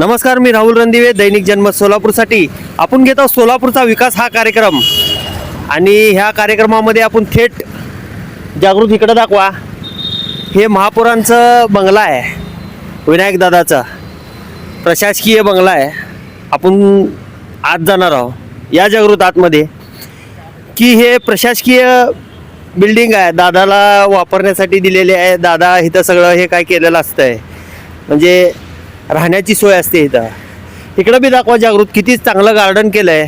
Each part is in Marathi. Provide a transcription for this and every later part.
नमस्कार, मी राहुल रणदिवे, दैनिक जनमत सोलापूरसाठी आपण घेतो सोलापूरचा विकास हा कार्यक्रम। आणि ह्या कार्यक्रमामध्ये आपण थेट जागृत इकडे दाखवा, हे महापौरांचं बंगला आहे, विनायक दादाचा प्रशासकीय बंगला आहे। आपण आज जाणार आहोत या जागृत आतमध्ये की हे प्रशासकीय बिल्डिंग आहे, दादाला वापरण्यासाठी दिलेले आहे। दादा इथं सगळं हे काय केलेलं असतंय, म्हणजे राहण्याची सोय असते इथं। इकडं बी दाखवा जागृत, किती चांगलं गार्डन केलं आहे।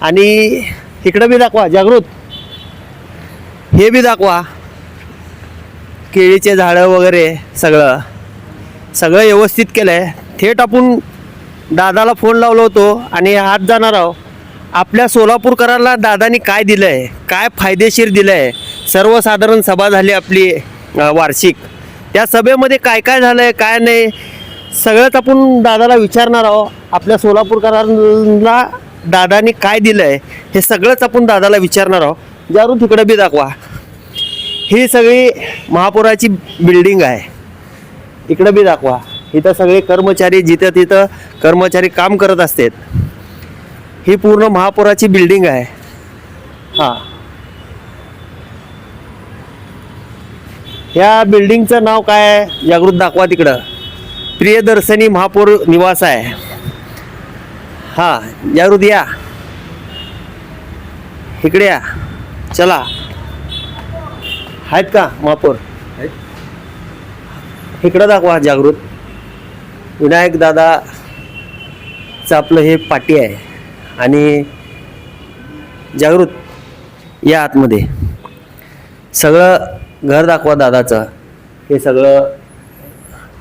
आणि इकडं बी दाखवा जागृत, हे बी दाखवा, केळीचे झाडं वगैरे सगळं व्यवस्थित केलं आहे। थेट आपण दादाला फोन लावलो होतो आणि आज जाणार आहोत आपल्या सोलापूरकरांना दादानी काय दिलं आहे, काय फायदेशीर दिलं आहे। सर्वसाधारण सभा झाली आपली वार्षिक, त्या सभेमध्ये काय काय झालं आहे काय नाही सगळंच आपण दादाला विचारणार आहोत। आपल्या सोलापूरकरांना दादानी काय दिलं आहे हे सगळंच आपण दादाला विचारणार आहोत। जागृत तिकडं बी दाखवा, ही सगळी महापौराची बिल्डिंग आहे। इकडं बी दाखवा, इथं सगळे कर्मचारी जिथं तिथं कर्मचारी काम करत असतात। ही पूर्ण महापौराची बिल्डिंग आहे। हां, ह्या बिल्डिंगचं नाव काय आहे जागृत दाखवा, तिकडं प्रियदर्शनी महापौर निवास आहे। हां जागृत या, इकडे या, चला। आहेत का महापौर? इकडं दाखवा जागृत, विनायक दादाचं आपलं हे पाटी आहे। आणि जागृत या आतमध्ये, सगळं घर दाखवा दादाचं। हे सगळं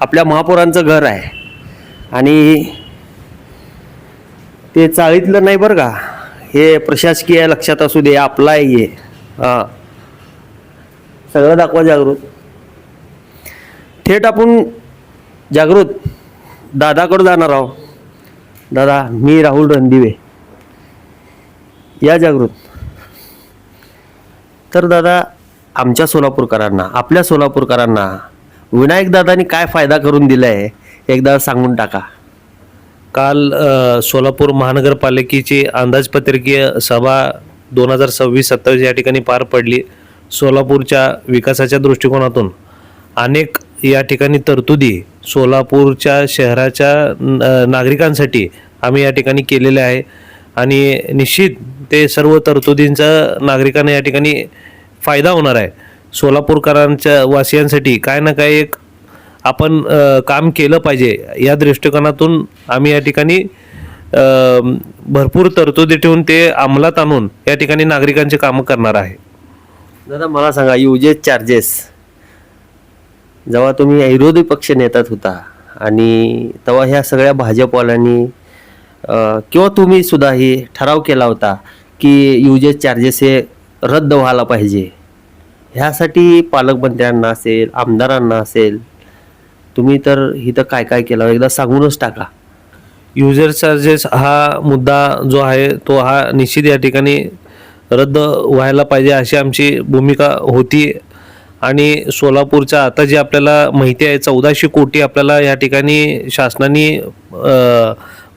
आपल्या महापौरांचं घर आहे आणि ते चाळीतलं नाही बरं का, हे प्रशासकीय लक्षात असू दे, आपलं आहे हे। हां, सगळं दाखवा जागृत। थेट आपण जागृत दादाकडे जाणार आहोत। दादा, मी राहुल रणदिवे, या जागृत। तर दादा, आमच्या सोलापूरकरांना, आपल्या सोलापूरकरांना विनायक दादानी काय फायदा करून दिला आहे एकदा सांगून टाका। काल सोलापूर महानगरपालिकेची अंदाजपत्रकीय सभा 2026-27 या ठिकाणी पार पडली। सोलापूरच्या विकासाच्या दृष्टिकोनातून अनेक या ठिकाणी तरतुदी सोलापूरच्या शहराच्या नागरिकांसाठी आम्ही या ठिकाणी केलेले आहे आणि निश्चित ते सर्व तरतुदींचा नागरिकांना या ठिकाणी फायदा होणार आहे। सोलापूरकरांच्या वासियांसाठी काय ना काय एक आपण काम केलं पाहिजे या दृष्टिकोनातून आम्ही या ठिकाणी भरपूर तरतुदी ठेवून ते अंमलात आणून या ठिकाणी नागरिकांचे कामं करणार आहे। दादा, मला सांगा, युजेस चार्जेस जेव्हा तुम्ही विरोधी पक्ष नेतात होता आणि तेव्हा ह्या सगळ्या भाजपवाल्यांनी किंवा तुम्ही सुद्धा हे ठराव केला होता की युजेस चार्जेस हे रद्द व्हायला पाहिजे। ह्यासाठी पालकमंत्र्यांना असेल, आमदारांना असेल, तुम्ही तर इथं काय काय केलं एकदा सांगूनच टाका। युजर चार्जेस हा मुद्दा जो आहे तो हा निश्चित या ठिकाणी रद्द व्हायला पाहिजे अशी आमची भूमिका होती। आणि सोलापूरच्या आता जे आपल्याला माहिती आहे 1400 कोटी आपल्याला या ठिकाणी शासनाने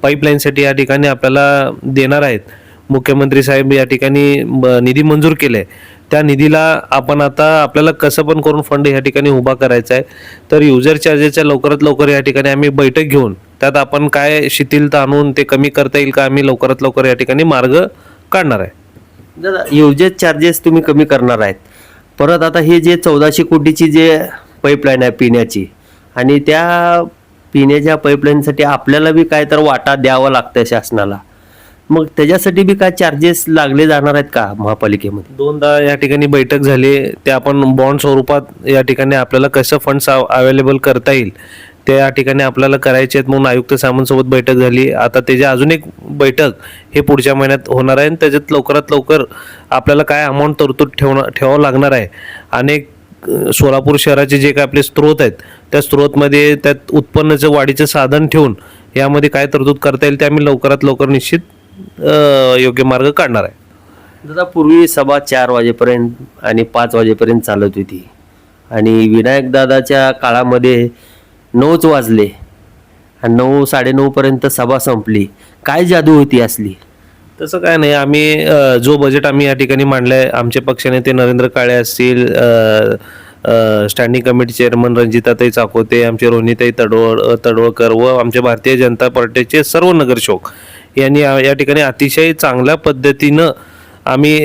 पाईपलाईनसाठी या ठिकाणी आपल्याला देणार आहेत। मुख्यमंत्री साहेब या ठिकाणी निधी मंजूर केले, त्या निधीला आपण आता आपल्याला कसं पण करून फंड या ठिकाणी उभा करायचा आहे। तर युजर चार्जेसच्या लवकरात लवकर या ठिकाणी आम्ही बैठक घेऊन त्यात आपण काय शिथिलता आणून ते कमी करता येईल का आम्ही लवकरात लवकर या ठिकाणी मार्ग काढणार आहे। दादा, युजेस चार्जेस तुम्ही कमी करणार आहेत, परत आता हे जे 1400 कोटीची जे पाईपलाईन आहे पिण्याची, आणि त्या पिण्याच्या पाईपलाईनसाठी आपल्याला बी काय तर वाटा द्यावा लागतं शासनाला, मग त्याच्यासाठी बी काय चार्जेस लागले जाणार आहेत का महापालिकेमध्ये? दोनदा या ठिकाणी बैठक झाली, ते आपण बॉन्ड स्वरूपात या ठिकाणी आपल्याला कसं फंड्स अवेलेबल करता येईल ते या ठिकाणी आपल्याला करायचे आहेत म्हणून आयुक्त साहेबांसोबत बैठक झाली। आता त्याची अजून एक बैठक हे पुढच्या महिन्यात होणार आहे आणि त्याच्यात लवकरात लवकर आपल्याला काय अमाऊंट तरतूद ठेवावं लागणार आहे। अनेक सोलापूर शहराचे जे काय आपले स्रोत आहेत त्या स्रोतमध्ये त्यात उत्पन्नाचं वाढीचं साधन ठेवून यामध्ये काय तरतूद करता येईल ते आम्ही लवकरात लवकर निश्चित योग्य मार्ग काढणार आहे। दादा, पूर्वी सभा 4 वाजेपर्यंत आणि 5 वाजेपर्यंत चालत होती आणि विनायक दादाच्या काळामध्ये 9च वाजले आणि 9 9:30पर्यंत सभा संपली. काय जादू होती असली? तसं काय नाही. आम्ही जो बजेट आम्ही या ठिकाणी मांडलाय, आमचे पक्षनेते नरेंद्र काळे असतील, स्टँडिंग कमिटी चेअरमन रणजिताताई चाकोते, आमचे रोहिणीताई तडवळकर व आमचे भारतीय जनता पार्टीचे सर्व नगरसेवक यांनी या ठिकाणी अतिशय चांगल्या पद्धतीनं आम्ही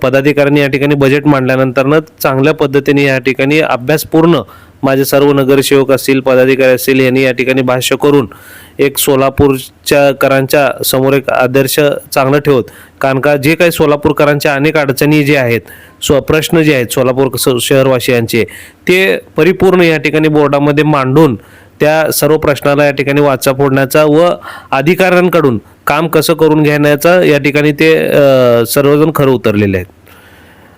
पदाधिकाऱ्यांनी या ठिकाणी बजेट मांडल्यानंतरनं चांगल्या पद्धतीने या ठिकाणी अभ्यासपूर्ण माझे सर्व नगरसेवक असतील, पदाधिकारी असतील, यांनी या ठिकाणी भाष्य करून एक सोलापूरच्या करांच्या समोर एक आदर्श चांगलं ठेवत, कारण का जे काही सोलापूरकरांच्या अनेक अडचणी जे आहेत, प्रश्न जे आहेत सोलापूर शहरवासियांचे, ते परिपूर्ण या ठिकाणी बोर्डामध्ये मांडून त्या सर्व प्रश्नाला या ठिकाणी वाचा फोडण्याचा व अधिकाऱ्यांकडून काम कसं करून घेण्याचा या ठिकाणी ते सर्वजण खरं उतरलेले आहेत.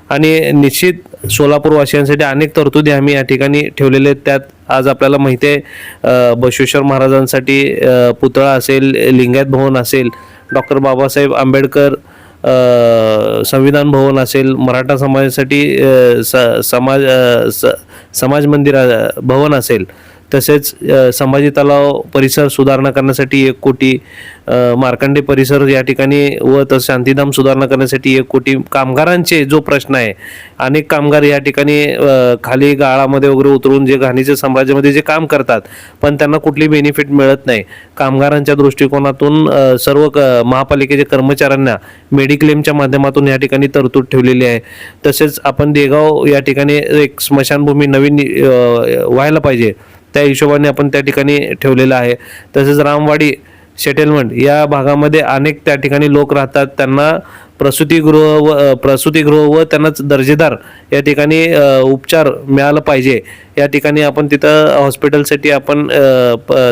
आणि निश्चित सोलापूरवासियांसाठी अनेक तरतुदी आम्ही या ठिकाणी ठेवलेले आहेत. त्यात आज आपल्याला माहिती आहे, बसवेश्वर महाराजांसाठी पुतळा असेल, लिंगायत भवन असेल, डॉक्टर बाबासाहेब आंबेडकर संविधान भवन असेल, मराठा समाजासाठी समाज मंदिर भवन असेल, तसेच संभाजी तलाव परिसर सुधारणा करण्यासाठी 1 कोटी, मार्कंडे परिसर या ठिकाणी व शांतीधाम सुधारणा करण्यासाठी 1 कोटी, कामगारांचे जो प्रश्न आहे, अनेक कामगार या ठिकाणी खाली गाळामध्ये वगैरे उतरून जे घाणीच्या साम्राज्यामध्ये जे काम करतात पण त्यांना कुठली बेनिफिट मिळत नाही, कामगारांच्या दृष्टिकोनातून सर्व महापालिकेच्या कर्मचाऱ्यांना मेडिक्लेमच्या माध्यमातून या ठिकाणी तरतूद ठेवलेली आहे. तसेच आपण देगाव या ठिकाणी एक स्मशानभूमी नवीन व्हायला पाहिजे, त्या हिशोबाने आपण त्या ठिकाणी ठेवलेलं आहे. तसेच रामवाडी सेटलमेंट या भागामध्ये अनेक त्या ठिकाणी लोक राहतात, त्यांना प्रसूतिगृह व त्यांना दर्जेदार या ठिकाणी उपचार मिळाला पाहिजे, या ठिकाणी आपण तिथं हॉस्पिटलसाठी आपण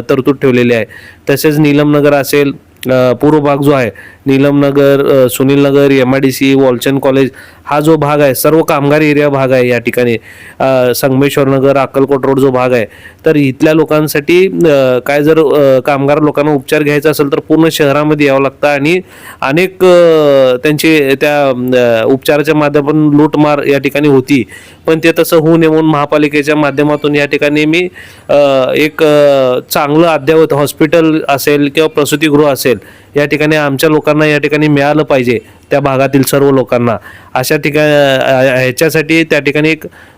तरतूद ठेवलेली आहे. तसेच नीलमनगर असेल, पूर्व भाग जो आहे नीलमनगर, सुनीलनगर, MIDC, वॉलचंद कॉलेज हा जो भाग आहे सर्व कामगार एरिया भाग आहे. या ठिकाणी संगमेश्वर नगर, अक्कलकोट रोड जो भाग आहे, तर इथल्या लोकांसाठी काय जर कामगार लोकांना उपचार घ्यायचा असेल तर पूर्ण शहरामध्ये यावं लागतं आणि अनेक त्यांची त्या उपचाराच्या माध्यमातून लूटमार या ठिकाणी होती. पण ते तसं होऊ नये म्हणून महापालिकेच्या माध्यमातून या ठिकाणी मी एक चांगलं अद्ययावत हॉस्पिटल असेल किंवा प्रसूतिगृह असेल या ठिकाणी आमच्या लोकांना या ठिकाणी मिळालं पाहिजे, त्या भागातील सर्व लोकांना. अशा ठिकाणी ह्याच्यासाठी त्या ठिकाणी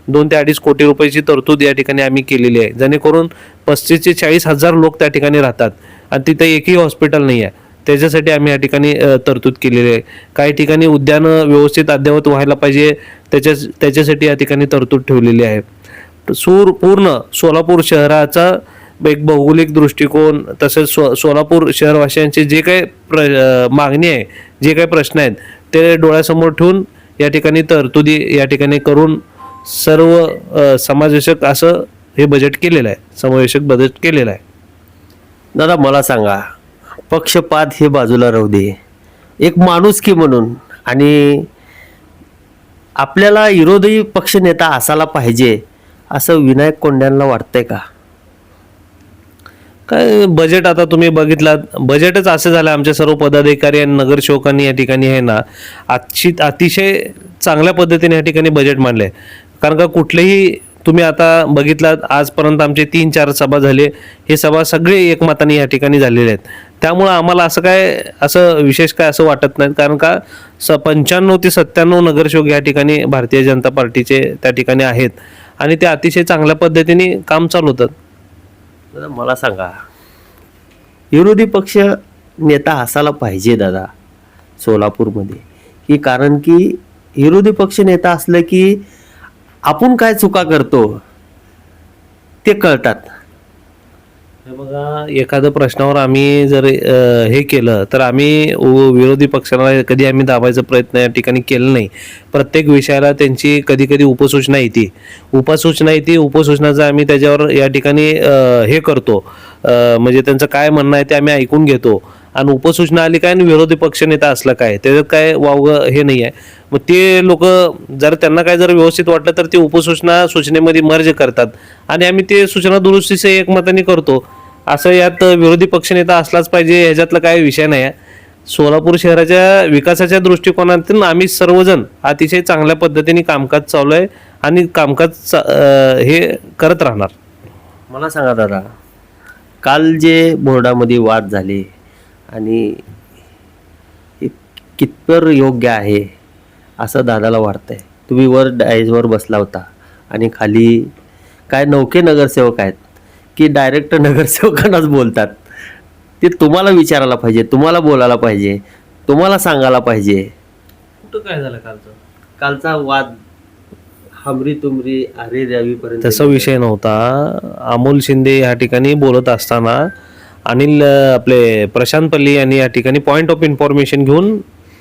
2 ते 2.5 कोटी रुपयाची तरतूद या ठिकाणी आम्ही केलेली आहे, जेणेकरून 35 ते 40 हजार लोक त्या ठिकाणी राहतात आणि तिथे एकही हॉस्पिटल नाही आहे. त्याच्यासाठी आम्ही या ठिकाणी तरतूद केलेली आहे. काही ठिकाणी उद्यानं व्यवस्थित अद्ययावत व्हायला पाहिजे, त्याच्यासाठी या ठिकाणी तरतूद ठेवलेली आहे. पूर्ण सोलापूर शहराचा एक भौगोलिक दृष्टिकोन, तसेच सोलापूर शहरवासियांचे जे काही मागणी आहे, जे काही प्रश्न आहेत ते डोळ्यासमोर ठेवून या ठिकाणी तरतुदी या ठिकाणी करून सर्व समावेशक असं हे बजेट केलेलं आहे, समावेशक बजेट केलेलं आहे. दादा मला सांगा, पक्षपात हे बाजूला राहू दे, एक माणुसकी म्हणून आणि आपल्याला विरोधी पक्षनेता असायला पाहिजे असं विनायक कोंड्यांना वाटतंय का? काय बजेट आता तुम्ही बघितलात, बजेटच असं झालं. आमच्या सर्व पदाधिकारी आणि नगरसेवकांनी या ठिकाणी आहे ना अतिशय चांगल्या पद्धतीने या ठिकाणी बजेट मांडले. कारण का कुठलेही तुम्ही आता बघितलात, आजपर्यंत आमचे 3-4 सभा झाले, हे सभा सगळे एकमताने या ठिकाणी झालेले आहेत. त्यामुळं आम्हाला असं विशेष काय असं वाटत नाही, कारण का 95 ते 97 नगरसेवक या ठिकाणी भारतीय जनता पार्टीचे त्या ठिकाणी आहेत आणि ते अतिशय चांगल्या पद्धतीने काम चालवतात. मला सांगा, विरोधी पक्ष नेता असायला पाहिजे दादा सोलापूरमध्ये, की कारण की विरोधी पक्ष नेता असलं की आपण काय चुका करतो ते कळतात. हे बघा, एखाद्या प्रश्नावर आम्ही जर हे केलं तर आम्ही विरोधी पक्षाला कधी आम्ही दाबायचा प्रयत्न या ठिकाणी केला नाही. प्रत्येक विषयाला त्यांची कधी कधी उपसूचना येते, उपसूचनाचं आम्ही त्याच्यावर या ठिकाणी हे करतो, म्हणजे त्यांचं काय म्हणणं आहे ते आम्ही ऐकून घेतो आणि उपसूचना आली काय आणि विरोधी पक्षनेता असलं काय, त्याच्यात काय वावगं हे नाही आहे. मग ते लोक जर त्यांना काय जर व्यवस्थित वाटलं तर ते उपसूचना सूचनेमध्ये मर्ज करतात आणि आम्ही ते सूचना दुरुस्तीचे एकमताने करतो. असं यात विरोधी पक्षनेता असलाच पाहिजे ह्याच्यातला काय विषय नाही आहे. सोलापूर शहराच्या विकासाच्या दृष्टिकोनातून आम्ही सर्वजण अतिशय चांगल्या पद्धतीने कामकाज चालू आहे आणि कामकाज हे करत राहणार. मला सांगा दादा, काल जे बोर्डामध्ये वाद झाले आणि हे कितपर योग्य आहे असं दादाला वाटतंय? तुम्ही वर डायजवर बसला होता आणि खाली काय नौके नगरसेवक आहेत की डायरेक्ट नगरसेवकांनाच बोलतात. ते तुम्हाला विचारायला पाहिजे, तुम्हाला बोलायला पाहिजे, तुम्हाला सांगायला पाहिजे. कुठं काय झालं कालचा वाद हमरी तुमरी अरे रवीपर्यंत तसा विषय नव्हता. अमोल शिंदे या ठिकाणी बोलत असताना अनिल आपले प्रशांत पल्ली यांनी या ठिकाणी पॉईंट ऑफ इन्फॉर्मेशन घेऊन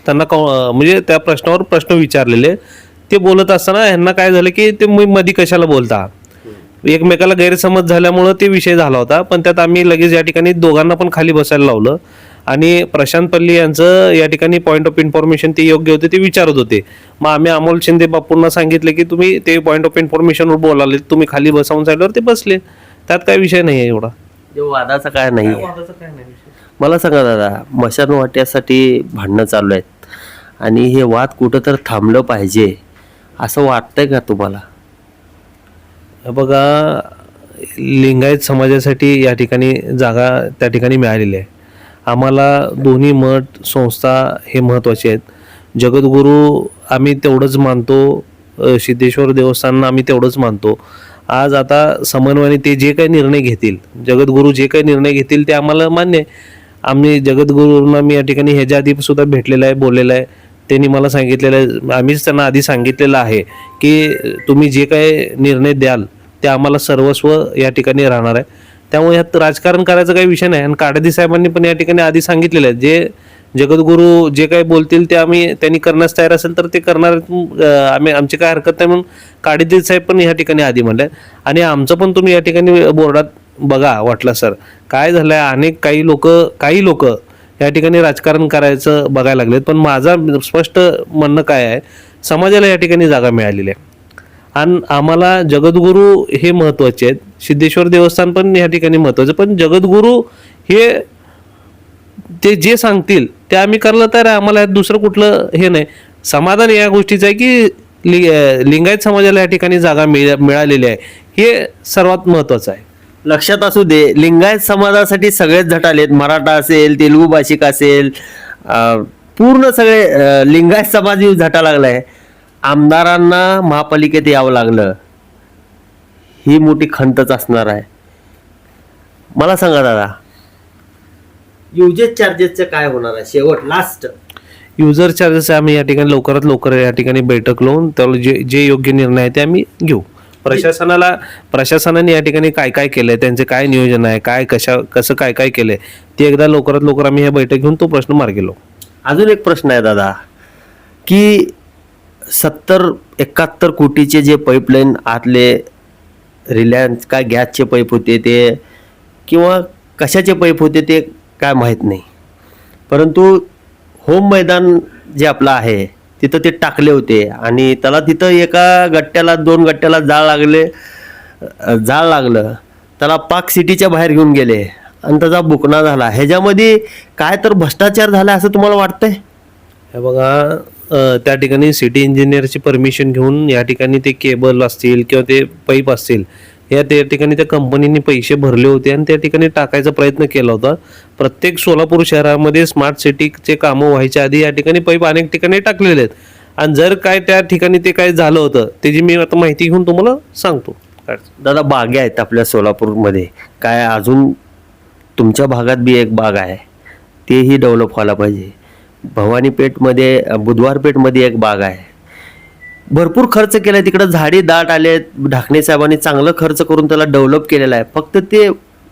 त्यांना म्हणजे त्या प्रश्नावर प्रश्न विचारलेले. ते बोलत असताना ह्यांना काय झालं की ते मध्ये कशाला बोलता, एकमेकाला गैरसमज झाल्यामुळं ते विषय झाला होता. पण त्यात आम्ही लगेच या ठिकाणी दोघांना पण खाली बसायला लावलं आणि प्रशांत पल्ली यांचं या ठिकाणी पॉईंट ऑफ इन्फॉर्मेशन ते योग्य होते ते विचारत होते. मग आम्ही अमोल शिंदे बापूंना सांगितले की तुम्ही ते पॉईंट ऑफ इन्फॉर्मेशनवर बोलाले, तुम्ही खाली बसावून साईडवर ते बसले. त्यात काय विषय नाही आहे एवढा. वादाचा काय नाही. मला सांगा दादा, मशान वाट्यासाठी भांडणं चालू आहेत आणि हे वाद कुठं तर थांबलं पाहिजे असं वाटतंय का तुम्हाला? बघा, लिंगायत समाजासाठी या ठिकाणी जागा त्या ठिकाणी मिळालेली आहे. आम्हाला दोन्ही मठ संस्था हे महत्त्वाचे आहेत. जगद्गुरू आम्ही तेवढंच मानतो, सिद्धेश्वर देवस्थान आम्ही तेवढंच मानतो. आज आता समन्वयाने ते जे काही निर्णय घेतील, जगद्गुरू जे काही निर्णय घेतील ते आम्हाला मान्य आहे. आम्ही जगद्गुरूंना मी या ठिकाणी ह्याच्या आधी सुद्धा भेटलेलं आहे, बोललेलं आहे. त्यांनी मला सांगितलेलं आहे, आम्हीच त्यांना आधी सांगितलेलं आहे की तुम्ही जे काही निर्णय द्याल ते आम्हाला सर्वस्व या ठिकाणी राहणार आहे. त्यामुळे यात राजकारण करायचा काही विषय नाही. आणि काडदी साहेबांनी पण या ठिकाणी आधी सांगितलेलं आहे, जे जगद्गुरू जे काही बोलतील ते आम्ही त्यांनी करण्यास तयार असेल तर ते करणार, आम्ही आमची काय हरकत नाही म्हणून काडदी साहेब पण या ठिकाणी आधी म्हणले. आणि आमचं पण तुम्ही या ठिकाणी बोर्डात बघा वाटलं सर काय झालंय, अनेक काही लोक या ठिकाणी राजकारण करायचं बघायला लागलेत. पण माझा स्पष्ट म्हणणं काय आहे, समाजाला या ठिकाणी जागा मिळालेली आहे आणि आम्हाला जगद्गुरू हे महत्त्वाचे आहेत. सिद्धेश्वर देवस्थान पण या ठिकाणी महत्त्वाचं, पण जगद्गुरू हे ते जे सांगतील ते आम्ही करायला तर आम्हाला यात दुसरं कुठलं हे नाही. समाधान या गोष्टीचं आहे की लिंगायत समाजाला या ठिकाणी जागा मिळालेली आहे, हे सर्वात महत्त्वाचं आहे. लक्षात असू दे, लिंगायत समाजासाठी सगळेच झटालेत. मराठा असेल, तेलुगू भाषिक असेल, पूर्ण सगळे लिंगायत समाज येऊन झटा लागलाय. आमदारांना महापालिकेत यावं लागलं, ही मोठी खंतच असणार आहे. मला सांगा दादा, युजेस चार्जेसचं काय होणार आहे शेवट लास्ट? युजर चार्जेस आम्ही या ठिकाणी लवकरात लवकर या ठिकाणी बैठक लावून त्याला जे योग्य निर्णय आहे ते आम्ही घेऊ. प्रशासनाने या ठिकाणी काय काय केलंय, त्यांचे काय नियोजन आहे, कसं काय काय केलंय ते एकदा लवकरात लवकर आम्ही हे बैठक घेऊन तो प्रश्न मार्गी लावू. अजून एक प्रश्न आहे दादा की 70-71 कोटीचे जे पाईपलाईन आतले रिलायन्स काय गॅसचे पाईप होते ते किंवा कशाचे पाईप होते ते काय माहीत नाही, परंतु होम मैदान जे आपलं आहे तिथं ते टाकले होते आणि त्याला तिथं एका गट्ट्याला 2 गट्ट्याला जाळ लागलं, त्याला पाक सिटीच्या बाहेर घेऊन गेले आणि त्याचा बुकना झाला. ह्याच्यामध्ये काय तर भ्रष्टाचार झाला असं तुम्हाला वाटतंय? हे बघा, त्या ठिकाणी सिटी इंजिनियरची परमिशन घेऊन या ठिकाणी ते केबल असतील किंवा ते पाईप असतील या त्या ठिकाणी त्या कंपनीने पैसे भरले होते आणि त्या ठिकाणी टाकायचा प्रयत्न केला होता. प्रत्येक सोलापूर शहरामध्ये स्मार्ट सिटीचे कामं व्हायच्या आधी या ठिकाणी पाईप अनेक ठिकाणी टाकलेले आहेत. आणि जर काय त्या ठिकाणी ते काय झालं होतं त्याची मी आता माहिती घेऊन तुम्हाला सांगतो. दादा, बागे आहेत आपल्या सोलापूरमध्ये, काय अजून तुमच्या भागात बी एक बाग आहे, तेही डेव्हलप व्हायला पाहिजे. भवानीपेठमध्ये, बुधवारपेठमध्ये एक बाग आहे, भरपूर खर्च केला आहे तिकडं, झाडी दाट आले. ढाकणे साहेबांनी चांगलं खर्च करून त्याला डेव्हलप केलेलं आहे, फक्त ते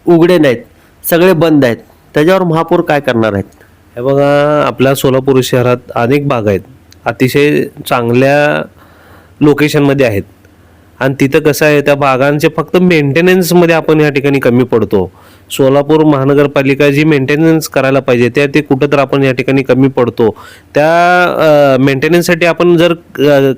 उघडे नाहीत, सगळे बंद आहेत. त्याच्यावर महापौर काय करणार आहेत? हे बघा, आपल्या सोलापूर शहरात अनेक बाग आहेत, अतिशय चांगल्या लोकेशनमध्ये आहेत आणि तिथं कसं आहे त्या बागांचे फक्त मेंटेनन्समध्ये आपण या ठिकाणी कमी पडतो. सोलापूर महानगरपालिका जी मेंटेनन्स करायला पाहिजे त्या ते कुठं तर आपण या ठिकाणी कमी पडतो. त्या मेंटेनन्ससाठी आपण जर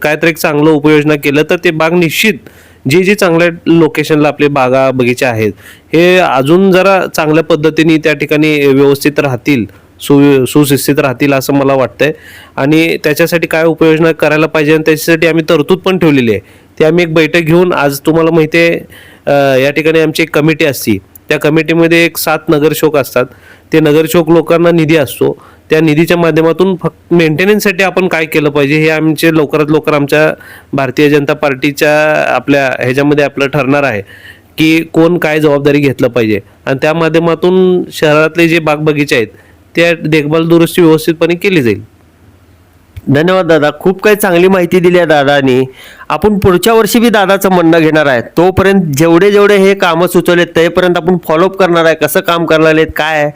काय तर एक चांगलं उपाययोजना केलं तर ते बाग निश्चित जे चांगल्या लोकेशनला आपले बागा बगीचे आहेत हे अजून जरा चांगल्या पद्धतीने त्या ठिकाणी व्यवस्थित राहतील, सुशिस्तीत राहतील असं मला वाटतंय. आणि त्याच्यासाठी काय उपाययोजना करायला पाहिजे आणि त्याच्यासाठी आम्ही तरतूद पण ठेवलेली आहे. ती आम्ही एक बैठक घेऊन, आज तुम्हाला माहिती आहे या ठिकाणी आमची एक कमिटी असते त्या कमिटीमध्ये एक 7 नगरसेवक असतात. ते नगरसेवक लोकांना निधी असतो. त्या निधीच्या माध्यमातून फक्त मेंटेनन्ससाठी आपण काय केलं पाहिजे हे आमचे लवकरात लवकर आमच्या भारतीय जनता पार्टीच्या आपल्या ह्याच्यामध्ये आपलं ठरणार आहे की कोण काय जबाबदारी घेतलं पाहिजे आणि त्या माध्यमातून शहरातले जे बागबगीचे आहेत त्या देखभाल दुरुस्ती व्यवस्थितपणे केली जाईल. धन्यवाद दादा, खूप काही चांगली माहिती दिली आहे दादानी. आपण पुढच्या वर्षी बी दादाचं म्हणणं घेणार आहे. तोपर्यंत जेवढे जेवढे हे कामं सुचवलेत तेपर्यंत आपण फॉलोअप करणार आहे, कसं काम करायला आहेत काय आहे.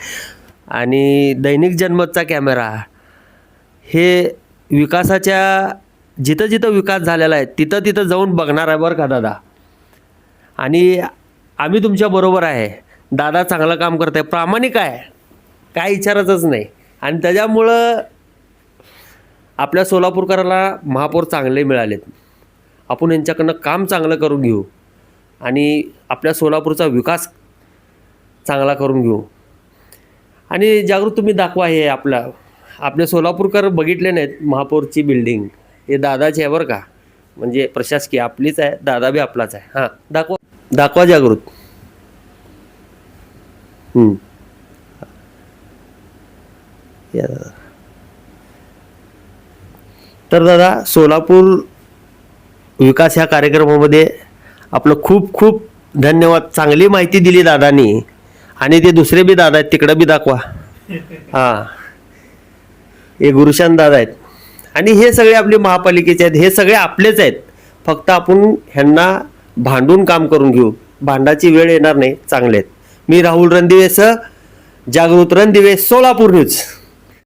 आणि दैनिक जनमतचा कॅमेरा हे विकासाच्या जिथं जिथं विकास झालेला आहे तिथं तिथं जाऊन बघणार आहे बरं का दादा. आणि आम्ही तुमच्या बरोबर आहे. दादा चांगलं काम करत आहे, प्रामाणिक आहे, काय विचारायचंच नाही. आणि त्याच्यामुळं आपल्या सोलापूरकराला महापौर चांगले मिळालेत. आपण यांच्याकडनं काम चांगलं करून घेऊ आणि आपल्या सोलापूरचा विकास चांगला करून घेऊ. आणि जागृत तुम्ही दाखवा. हे आपले सोलापूरकर बघितले नाहीत महापौरची बिल्डिंग, हे दादाची आहे बरं का. म्हणजे प्रशासकीय आपलीच आहे, दादा बी आपलाच आहे. हां दाखवा जागृत. या दादा. तर दादा सोलापूर विकास ह्या कार्यक्रमामध्ये आपलं खूप खूप धन्यवाद. चांगली माहिती दिली दादानी. आणि ते दुसरे बी दादा आहेत तिकडं बी दाखवा. हां हे गुरुशांत दादा आहेत. आणि हे सगळे आपले महापालिकेचे आहेत, हे सगळे आपलेच आहेत. फक्त आपण ह्यांना भांडून काम करून घेऊ, भांडाची वेळ येणार नाही. चांगले आहेत. मी राहुल रणदिवे, जागृत रणदिवे, सोलापूर न्यूज.